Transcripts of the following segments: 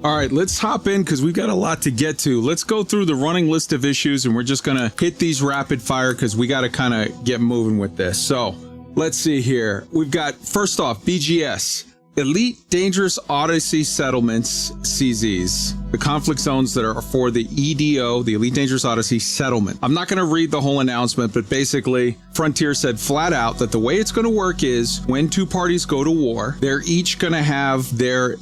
All right, let's hop in because we've got a lot to get to. Let's go through the running list of issues, and we're just going to hit these rapid fire because we got to kind of get moving with this. So let's see here. We've got, first off, BGS. Elite Dangerous Odyssey Settlements, CZs, the conflict zones that are for the EDO, the Elite Dangerous Odyssey Settlement. I'm not going to read the whole announcement, but basically Frontier said flat out that the way it's going to work is when two parties go to war, they're each going to have their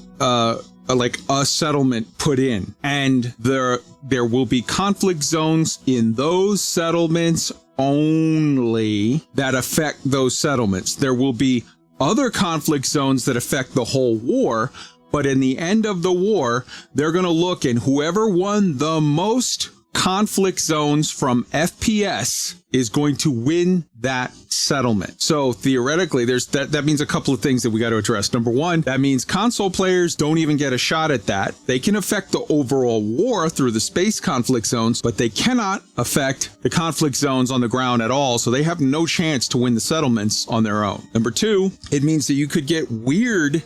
like a settlement put in, and there will be conflict zones in those settlements only that affect those settlements. There will be other conflict zones that affect the whole war, but in the end of the war, they're going to look, and whoever won the most conflict zones from FPS is going to win that settlement. So theoretically, that means a couple of things that we got to address. Number one, that means console players don't even get a shot at that. They can affect the overall war through the space conflict zones, but they cannot affect the conflict zones on the ground at all. So they have no chance to win the settlements on their own. Number two, it means that you could get weird,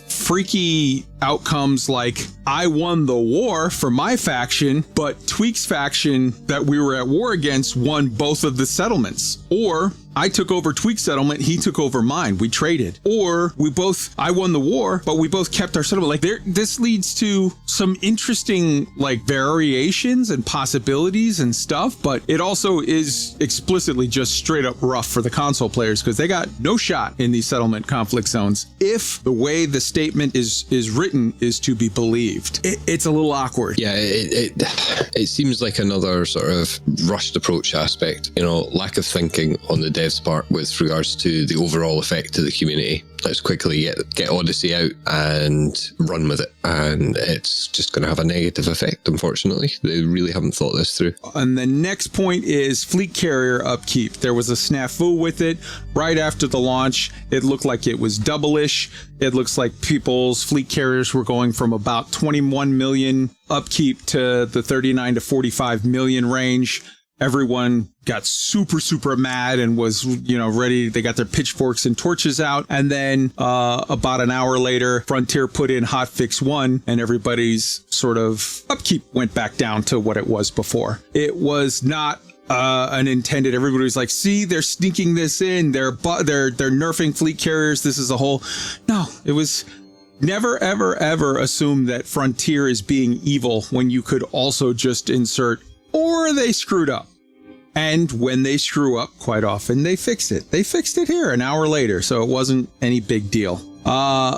freaky outcomes like I won the war for my faction, but Tweak's faction that we were at war against won both of the settlements. Or I took over Tweak's settlement, he took over mine. We traded. Or I won the war, but we both kept our settlement. Like this leads to some interesting like variations and possibilities and stuff, but it also is explicitly just straight up rough for the console players because they got no shot in these settlement conflict zones if the way the statement is written is to be believed. It's a little awkward. Yeah, it seems like another sort of rushed approach aspect, lack of thinking on the devs' part with regards to the overall effect to the community. Let's quickly get Odyssey out and run with it, and it's just going to have a negative effect, unfortunately. They really haven't thought this through. And the next point is fleet carrier upkeep. There was a snafu with it right after the launch. It looked like it was double-ish. It looks like people's fleet carriers were going from about 21 million upkeep to the 39 to 45 million range. Everyone got super mad and was, ready. They got their pitchforks and torches out. And then about an hour later, Frontier put in hotfix 1 and everybody's sort of upkeep went back down to what it was before. It was not unintended. Everybody was like, see, they're sneaking this in. They're nerfing fleet carriers. This is a whole... No, it was... Never, ever assume that Frontier is being evil when you could also just insert, or they screwed up. And when they screw up, quite often they fix it. They fixed it here an hour later, so it wasn't any big deal.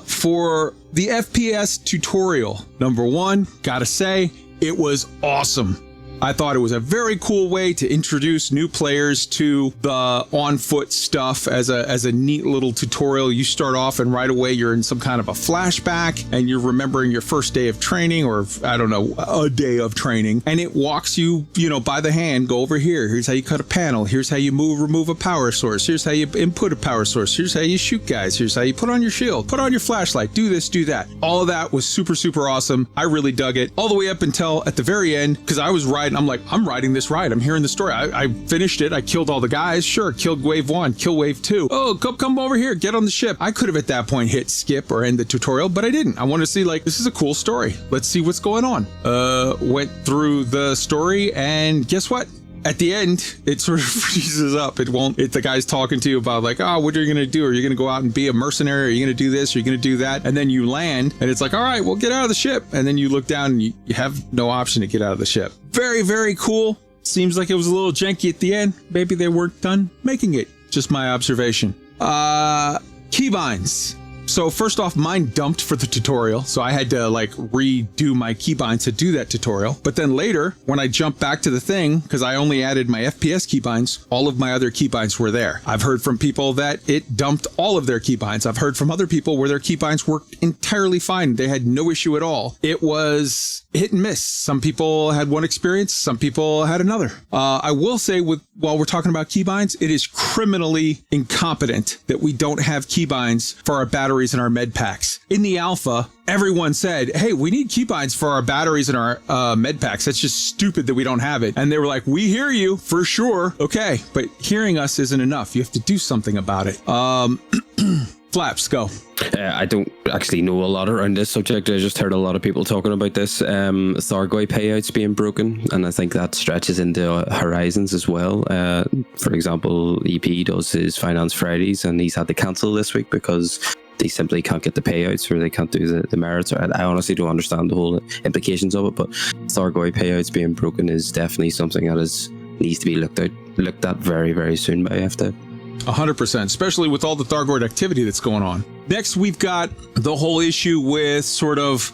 For the FPS tutorial, number one, gotta say, it was awesome. I thought it was a very cool way to introduce new players to the on-foot stuff as a neat little tutorial. You start off and right away you're in some kind of a flashback and you're remembering your first day of training, or I don't know, a day of training, and it walks you, by the hand, go over here. Here's how you cut a panel. Here's how you remove a power source. Here's how you input a power source. Here's how you shoot guys. Here's how you put on your shield, put on your flashlight, do this, do that. All of that was super awesome. I really dug it all the way up until at the very end, because I was riding. I'm like, I'm riding this ride. I'm hearing the story. I finished it. I killed all the guys. Sure, killed wave 1, kill wave 2. Oh, come over here. Get on the ship. I could have at that point hit skip or end the tutorial, but I didn't. I wanted to see, this is a cool story. Let's see what's going on. Went through the story, and guess what? At the end, it sort of freezes up. It won't. The guy's talking to you about what are you going to do? Are you going to go out and be a mercenary? Are you going to do this? Are you going to do that? And then you land and it's like, all right, well, get out of the ship. And then you look down and you have no option to get out of the ship. Very cool. Seems like it was a little janky at the end. Maybe they weren't done making it. Just my observation. Keybinds. So first off, mine dumped for the tutorial, so I had to redo my keybinds to do that tutorial. But then later, when I jumped back to the thing, because I only added my FPS keybinds, all of my other keybinds were there. I've heard from people that it dumped all of their keybinds. I've heard from other people where their keybinds worked entirely fine. They had no issue at all. It was hit and miss. Some people had one experience, some people had another. I will say, while we're talking about keybinds, it is criminally incompetent that we don't have keybinds for our batteries and our med packs. In the alpha, everyone said, hey, we need keybinds for our batteries and our med packs. That's just stupid that we don't have it. And they were like, we hear you for sure. Okay, but hearing us isn't enough. You have to do something about it. Flaps, go. I don't actually know a lot around this subject. I just heard a lot of people talking about this. Thargoid payouts being broken, and I think that stretches into Horizons as well. For example, EP does his Finance Fridays, and he's had to cancel this week because they simply can't get the payouts, or they can't do the merits. I honestly don't understand the whole implications of it, but Thargoid payouts being broken is definitely something that needs to be looked at very, very soon by FDev. 100%, especially with all the Thargoid activity that's going on. Next, we've got the whole issue with sort of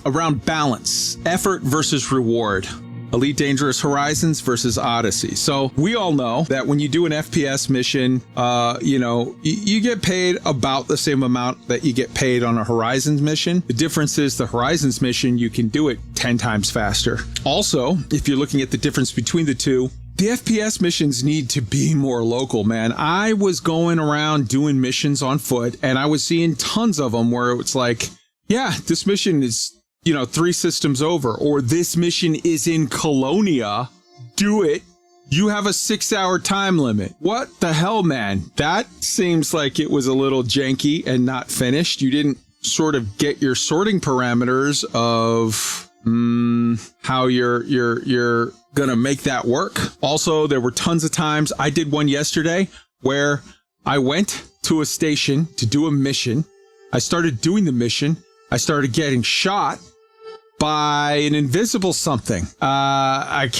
around balance, effort versus reward. Elite Dangerous Horizons versus Odyssey. So we all know that when you do an FPS mission, you get paid about the same amount that you get paid on a Horizons mission. The difference is the Horizons mission, you can do it 10 times faster. Also, if you're looking at the difference between the two, the FPS missions need to be more local, man. I was going around doing missions on foot, and I was seeing tons of them where it's like, yeah, this mission is, 3 systems over, or this mission is in Colonia. Do it. You have a 6-hour time limit. What the hell, man? That seems like it was a little janky and not finished. You didn't sort of get your sorting parameters of how you're gonna make that work. Also, there were tons of times, I did one yesterday where I went to a station to do a mission. I started doing the mission. I started getting shot by an invisible something. I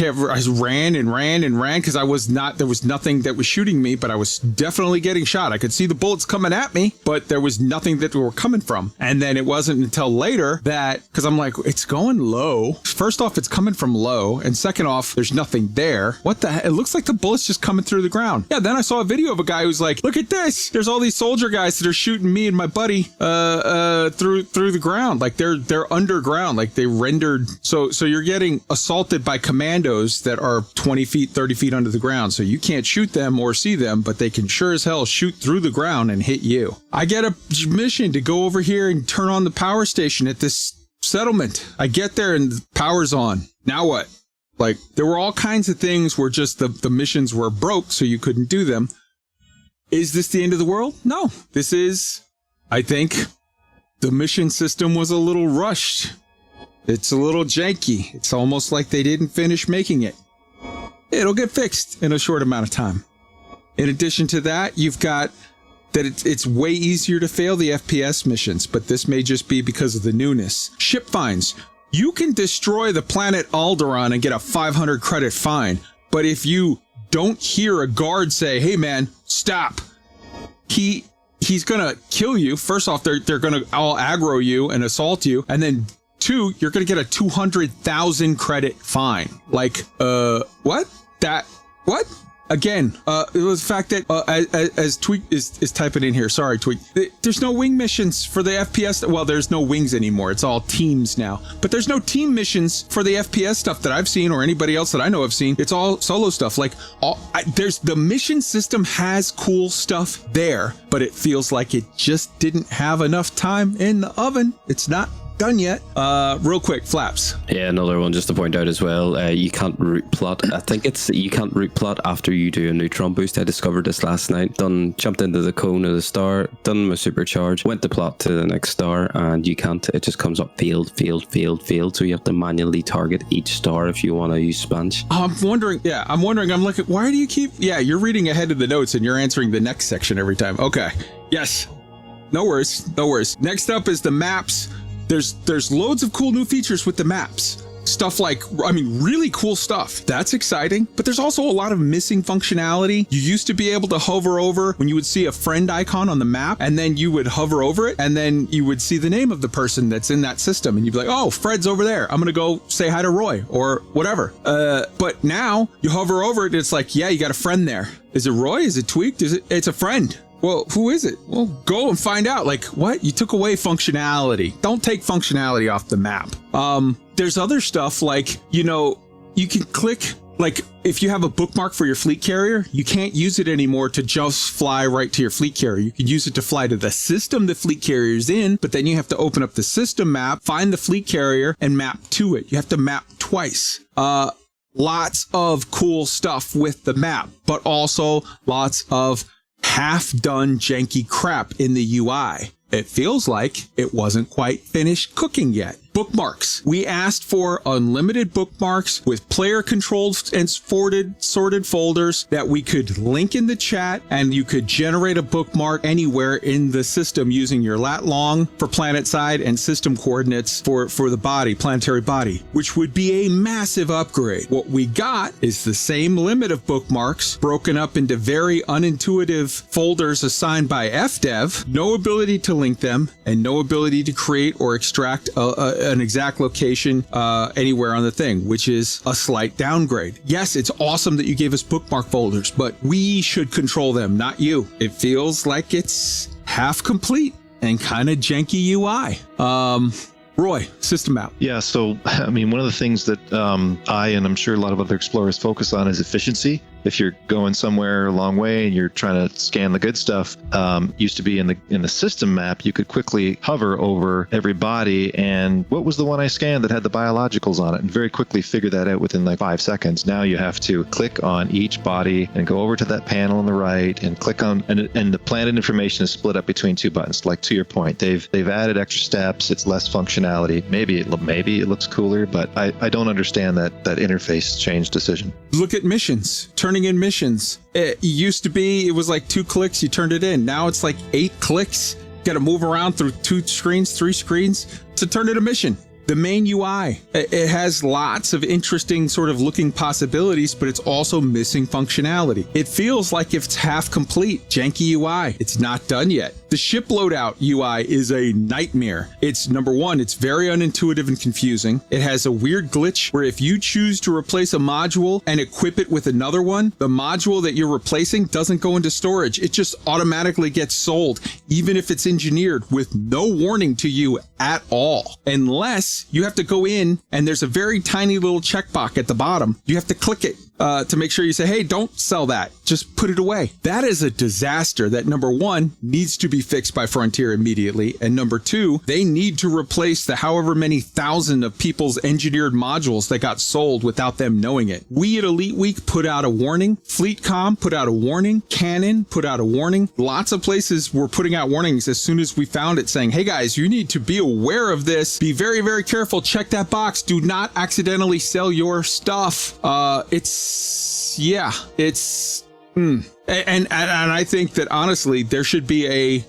ran because there was nothing that was shooting me, but I was definitely getting shot. I could see the bullets coming at me, but there was nothing that they were coming from. And then it wasn't until later that, because I'm like, it's going low. First off, it's coming from low. And second off, there's nothing there. What the heck? It looks like the bullet's just coming through the ground. Yeah, then I saw a video of a guy who's like, look at this. There's all these soldier guys that are shooting me and my buddy through the ground. Like they're underground. Like they rendered. So you're getting assaulted by commandos that are 20 feet, 30 feet under the ground. So you can't shoot them or see them, but they can sure as hell shoot through the ground and hit you. I get a mission to go over here and turn on the power station at this settlement. I get there and the power's on. Now what? Like there were all kinds of things where just the missions were broke, so you couldn't do them. Is this the end of the world? No. This is, I think, the mission system was a little rushed. It's a little janky. It's almost like they didn't finish making it. It'll get fixed in a short amount of time. In addition to that, you've got that it's way easier to fail the FPS missions, but this may just be because of the newness. Ship fines. You can destroy the planet Alderaan and get a 500 credit fine, but if you don't hear a guard say, hey man, stop, he's gonna kill you. First off, they're gonna all aggro you and assault you, and then 2, you're going to get a 200,000 credit fine. Like, what? What? Again, it was the fact that, as Tweak is typing in here, sorry, Tweak, there's no wing missions for the FPS. Well, there's no wings anymore. It's all teams now. But there's no team missions for the FPS stuff that I've seen or anybody else that I know have seen. It's all solo stuff. Like, there's the mission system has cool stuff there, but it feels like it just didn't have enough time in the oven. It's not done yet. Real quick, Flaps. Yeah, another one just to point out as well. You can't route plot. I think you can't route plot after you do a neutron boost. I discovered this last night. Jumped into the cone of the star, done my supercharge, went to plot to the next star, and you can't. It just comes up field. So you have to manually target each star if you want to use Sponge. I'm wondering. I'm looking. Why do you keep? Yeah, you're reading ahead of the notes and you're answering the next section every time. Okay. Yes. No worries. Next up is the maps. There's loads of cool new features with the maps. Stuff like, really cool stuff. That's exciting. But there's also a lot of missing functionality. You used to be able to hover over when you would see a friend icon on the map, and then you would hover over it, and then you would see the name of the person that's in that system. And you'd be like, oh, Fred's over there. I'm going to go say hi to Roy or whatever. But now you hover over it, and it's like, yeah, you got a friend there. Is it Roy? Is it Tweaked? It's a friend. Well, who is it? Well, go and find out. Like, what? You took away functionality. Don't take functionality off the map. There's other stuff like, you can click, like, if you have a bookmark for your fleet carrier, you can't use it anymore to just fly right to your fleet carrier. You can use it to fly to the system the fleet carrier is in, but then you have to open up the system map, find the fleet carrier, and map to it. You have to map twice. Lots of cool stuff with the map, but also lots of half-done janky crap in the UI. It feels like it wasn't quite finished cooking yet. Bookmarks. We asked for unlimited bookmarks with player-controlled and sorted folders that we could link in the chat, and you could generate a bookmark anywhere in the system using your lat long for planet side and system coordinates for the body, planetary body, which would be a massive upgrade. What we got is the same limit of bookmarks broken up into very unintuitive folders assigned by FDev, no ability to link them, and no ability to create or extract an exact location anywhere on the thing, which is a slight downgrade. Yes, it's awesome that you gave us bookmark folders, but we should control them, not you. It feels like it's half complete and kind of janky UI. Roy, system map. Yeah, so, I mean, one of the things that I, and I'm sure a lot of other explorers focus on is efficiency. If you're going somewhere a long way and you're trying to scan the good stuff, used to be in the system map, you could quickly hover over every body. And what was the one I scanned that had the biologicals on it? And very quickly figure that out within like 5 seconds. Now you have to click on each body and go over to that panel on the right and click on, and the planet information is split up between 2 buttons. Like, to your point, they've added extra steps. It's less functionality. Maybe it looks cooler, but I don't understand that interface change decision. Look at missions. Turning in missions. It used to be, it was like 2 clicks, you turned it in. Now it's like 8 clicks. You got to move around through 2 screens, 3 screens to turn in a mission. The main UI, it has lots of interesting sort of looking possibilities, but it's also missing functionality. It feels like it's half complete. Janky UI. It's not done yet. The ship loadout UI is a nightmare. It's, number one, it's very unintuitive and confusing. It has a weird glitch where if you choose to replace a module and equip it with another one, the module that you're replacing doesn't go into storage. It just automatically gets sold, even if it's engineered with no warning to you at all. Unless you have to go in and there's a very tiny little checkbox at the bottom. You have to click it to make sure you say, hey, don't sell that. Just put it away. That is a disaster that, number one, needs to be fixed by Frontier immediately. And number two, they need to replace the however many thousand of people's engineered modules that got sold without them knowing it. We at Elite Week put out a warning. FleetCom put out a warning. Canon put out a warning. Lots of places were putting out warnings as soon as we found it, saying, hey guys, you need to be aware of this. Be very, very careful. Check that box. Do not accidentally sell your stuff. And I think that honestly, there should be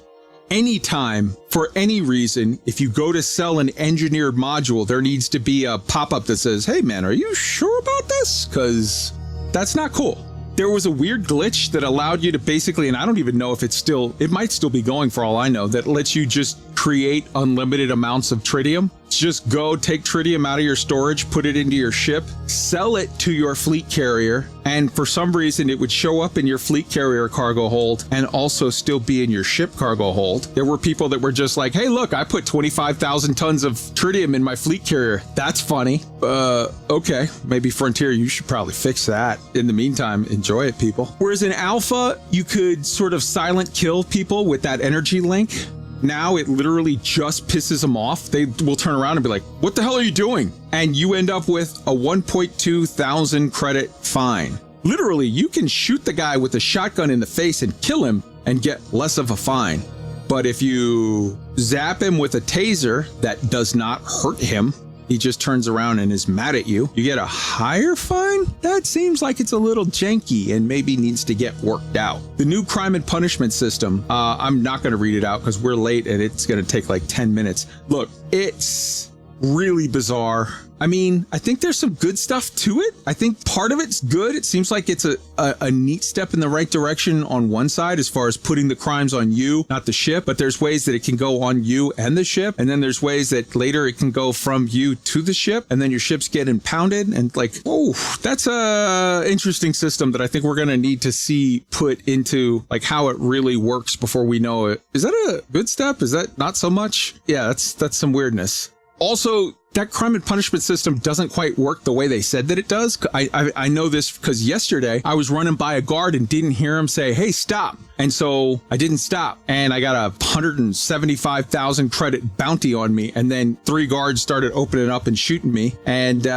any time for any reason, if you go to sell an engineered module, there needs to be a pop-up that says, hey man, are you sure about this? Because that's not cool. There was a weird glitch that allowed you to basically, and I don't even know if it might still be going for all I know, that lets you just create unlimited amounts of tritium. Just go take tritium out of your storage, put it into your ship, sell it to your fleet carrier, and for some reason it would show up in your fleet carrier cargo hold and also still be in your ship cargo hold. There were people that were just like, hey look, I put 25,000 tons of tritium in my fleet carrier. That's funny. Okay, maybe Frontier, you should probably fix that. In the meantime, enjoy it, people. Whereas in Alpha, you could sort of silent kill people with that energy link. Now it literally just pisses them off. They will turn around and be like, what the hell are you doing? And you end up with a 1.2 thousand credit fine. Literally, you can shoot the guy with a shotgun in the face and kill him and get less of a fine. But if you zap him with a taser that does not hurt him, he just turns around and is mad at you, you get a higher fine? That seems like it's a little janky and maybe needs to get worked out. The new crime and punishment system, I'm not going to read it out because we're late and it's going to take like 10 minutes. Look, it's really bizarre. I mean, I think there's some good stuff to it. I think part of it's good. It seems like it's a neat step in the right direction on one side as far as putting the crimes on you, not the ship, but there's ways that it can go on you and the ship. And then there's ways that later it can go from you to the ship and then your ships get impounded and like, oh, that's a interesting system that I think we're going to need to see put into like how it really works before we know it. Is that a good step? Is that not so much? Yeah, that's some weirdness. Also, that crime and punishment system doesn't quite work the way they said that it does. I know this because yesterday I was running by a guard and didn't hear him say, hey, stop. And so I didn't stop, and I got a 175,000 credit bounty on me. And then 3 guards started opening up and shooting me. And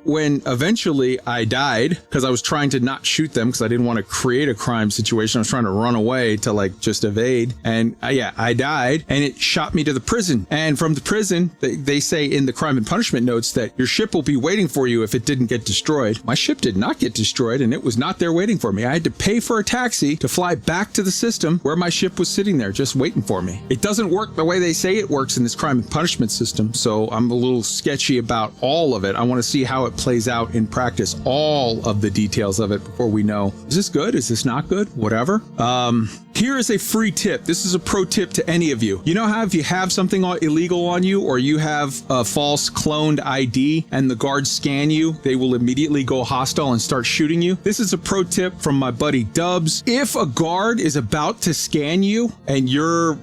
when eventually I died, because I was trying to not shoot them because I didn't want to create a crime situation. I was trying to run away to like just evade. And I died, and it shot me to the prison. And from the prison, they say in the crime and punishment notes that your ship will be waiting for you if it didn't get destroyed. My ship did not get destroyed, and it was not there waiting for me. I had to pay for a taxi to fly back to the system where my ship was sitting there just waiting for me. It doesn't work the way they say it works in this crime and punishment system, so I'm a little sketchy about all of it. I want to see how it plays out in practice, all of the details of it before we know, is this good? Is this not good? Whatever. Here is a free tip. This is a pro tip to any of you. You know how if you have something illegal on you, or you have a false cloned ID and the guards scan you, they will immediately go hostile and start shooting you? This is a pro tip from my buddy Dubs. If a guard is about to scan you and you're,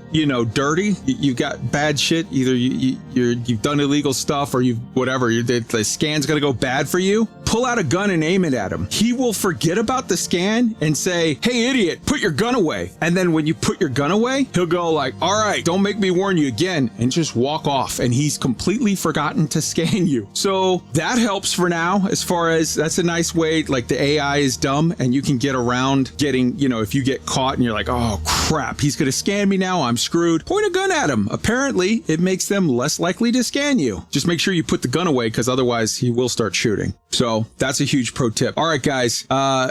dirty, you got bad shit, either you've done illegal stuff or the scan's gonna go bad for you, pull out a gun and aim it at him. He will forget about the scan and say, hey, idiot, put your gun away. And then when you put your gun away, he'll go like, all right, don't make me warn you again, and just walk off. And he's completely forgotten to scan you. So that helps for now, as far as that's a nice way, like the AI is dumb and you can get around getting, if you get caught and you're like, oh crap, he's going to scan me now, I'm screwed. Point a gun at him. Apparently it makes them less likely to scan you. Just make sure you put the gun away, because otherwise he will start shooting. So that's a huge pro tip. All right, guys.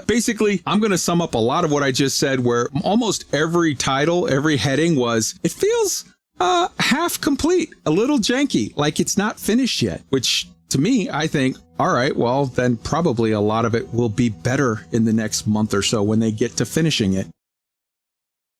Basically, I'm going to sum up a lot of what I just said, where almost every title, every heading was, it feels half complete, a little janky, like it's not finished yet, which to me, I think, all right, well, then probably a lot of it will be better in the next month or so when they get to finishing it.